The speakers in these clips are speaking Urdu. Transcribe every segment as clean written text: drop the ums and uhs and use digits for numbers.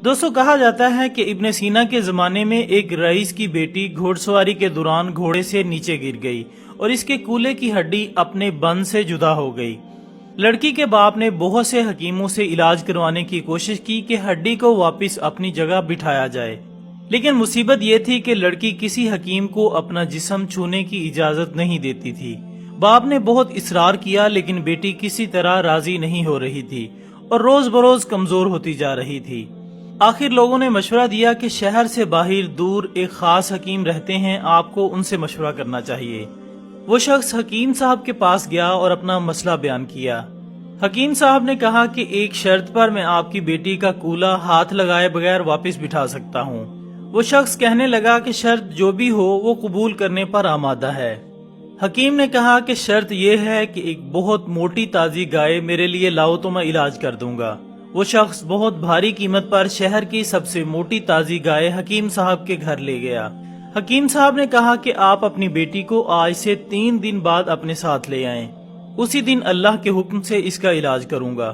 دوستو کہا جاتا ہے کہ ابن سینا کے زمانے میں ایک رئیس کی بیٹی گھوڑ سواری کے دوران گھوڑے سے نیچے گر گئی اور اس کے کولے کی ہڈی اپنے بن سے جدا ہو گئی۔ لڑکی کے باپ نے بہت سے حکیموں سے علاج کروانے کی کوشش کی کہ ہڈی کو واپس اپنی جگہ بٹھایا جائے، لیکن مصیبت یہ تھی کہ لڑکی کسی حکیم کو اپنا جسم چھونے کی اجازت نہیں دیتی تھی۔ باپ نے بہت اصرار کیا لیکن بیٹی کسی طرح راضی نہیں ہو رہی تھی اور روز بروز کمزور ہوتی جا رہی تھی۔ آخر لوگوں نے مشورہ دیا کہ شہر سے باہر دور ایک خاص حکیم رہتے ہیں، آپ کو ان سے مشورہ کرنا چاہیے۔ وہ شخص حکیم صاحب کے پاس گیا اور اپنا مسئلہ بیان کیا۔ حکیم صاحب نے کہا کہ ایک شرط پر میں آپ کی بیٹی کا کولا ہاتھ لگائے بغیر واپس بٹھا سکتا ہوں۔ وہ شخص کہنے لگا کہ شرط جو بھی ہو وہ قبول کرنے پر آمادہ ہے۔ حکیم نے کہا کہ شرط یہ ہے کہ ایک بہت موٹی تازی گائے میرے لیے لاؤ تو میں علاج کر دوں گا۔ وہ شخص بہت بھاری قیمت پر شہر کی سب سے موٹی تازی گائے حکیم صاحب کے گھر لے گیا۔ حکیم صاحب نے کہا کہ آپ اپنی بیٹی کو آج سے 3 دن بعد اپنے ساتھ لے آئیں، اسی دن اللہ کے حکم سے اس کا علاج کروں گا۔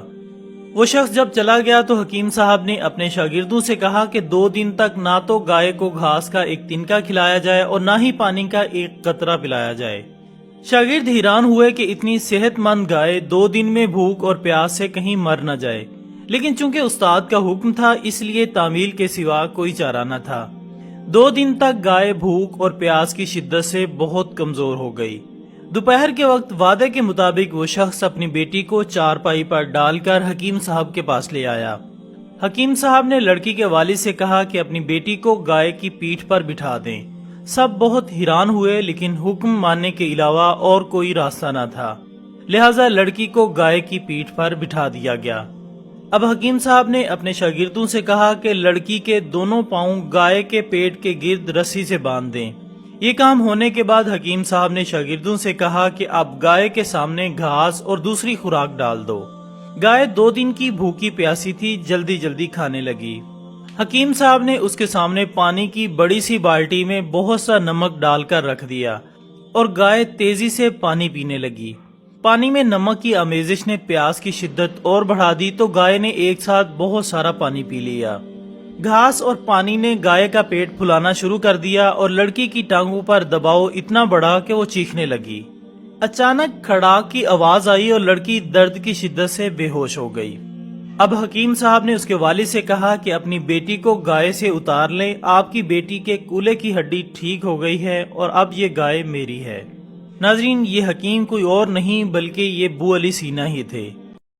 وہ شخص جب چلا گیا تو حکیم صاحب نے اپنے شاگردوں سے کہا کہ 2 دن تک نہ تو گائے کو گھاس کا ایک تنکا کھلایا جائے اور نہ ہی پانی کا ایک قطرہ پلایا جائے۔ شاگرد حیران ہوئے کہ اتنی صحت مند گائے 2 دن میں بھوک اور پیاس سے کہیں مر نہ جائے، لیکن چونکہ استاد کا حکم تھا اس لیے تعمیل کے سوا کوئی چارہ نہ تھا۔ 2 دن تک گائے بھوک اور پیاس کی شدت سے بہت کمزور ہو گئی۔ دوپہر کے وقت وعدے کے مطابق وہ شخص اپنی بیٹی کو چارپائی پر ڈال کر حکیم صاحب کے پاس لے آیا۔ حکیم صاحب نے لڑکی کے والد سے کہا کہ اپنی بیٹی کو گائے کی پیٹھ پر بٹھا دیں۔ سب بہت حیران ہوئے لیکن حکم ماننے کے علاوہ اور کوئی راستہ نہ تھا، لہٰذا لڑکی کو گائے کی پیٹھ پر بٹھا دیا گیا۔ اب حکیم صاحب نے اپنے شاگردوں سے کہا کہ لڑکی کے دونوں پاؤں گائے کے پیٹ کے گرد رسی سے باندھ دیں۔ یہ کام ہونے کے بعد حکیم صاحب نے شاگردوں سے کہا کہ اب گائے کے سامنے گھاس اور دوسری خوراک ڈال دو۔ گائے 2 دن کی بھوکی پیاسی تھی، جلدی جلدی کھانے لگی۔ حکیم صاحب نے اس کے سامنے پانی کی بڑی سی بالٹی میں بہت سا نمک ڈال کر رکھ دیا اور گائے تیزی سے پانی پینے لگی۔ پانی میں نمک کی آمیزش نے پیاس کی شدت اور بڑھا دی تو گائے نے ایک ساتھ بہت سارا پانی پی لیا۔ گھاس اور پانی نے گائے کا پیٹ پھلانا شروع کر دیا اور لڑکی کی ٹانگوں پر دباؤ اتنا بڑھا کہ وہ چیخنے لگی۔ اچانک کھڑاک کی آواز آئی اور لڑکی درد کی شدت سے بے ہوش ہو گئی۔ اب حکیم صاحب نے اس کے والد سے کہا کہ اپنی بیٹی کو گائے سے اتار لیں، آپ کی بیٹی کے کولے کی ہڈی ٹھیک ہو گئی ہے اور اب یہ گائے میری ہے۔ ناظرین، یہ حکیم کوئی اور نہیں بلکہ یہ ابو علی سینا ہی تھے۔